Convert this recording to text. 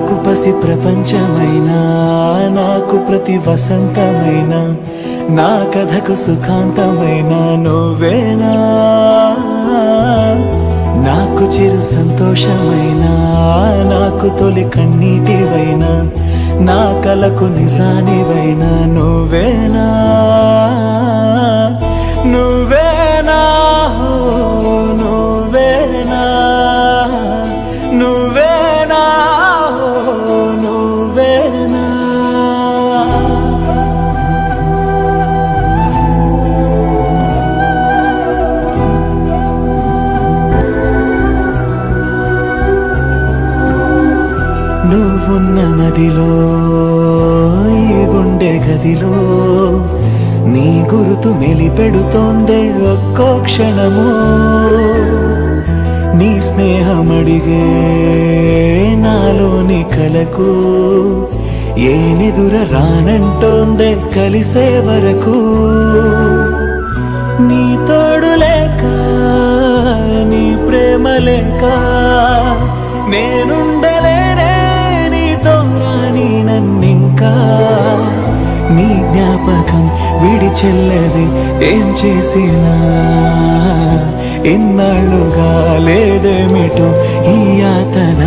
నాకు పసి ప్రపంచమైనా నాకు ప్రతి వసంతమైనా నా కథకు సుఖాంతమైన నువ్వేనా నాకు చిరు సంతోషమైనా నాకు తొలి కన్నీటివైనా నా కలకు నిజానివైనా నువ్వేనా నువ్వేనా నువ్వేనా నువ్వేనా నువ్వేనా నువ్వున్న నదిలో ఈ గుండె గదిలో నీ గురుతు మెలిపెడుతోందే ఒక్కో క్షణము నీ స్నేహమడిగే నాలోని కలకు ఏ నిదుర రానంటోందే కలిసే వరకు నీ తోడు లేక నీ ప్రేమ లేక నేనుండలేనే నీతో రాని నన్నింకా నీ జ్ఞాపకం విడిచెల్లది ఏం చేసినా ఎన్నాళ్ళుగా లేదేమిటో ఈ యాతన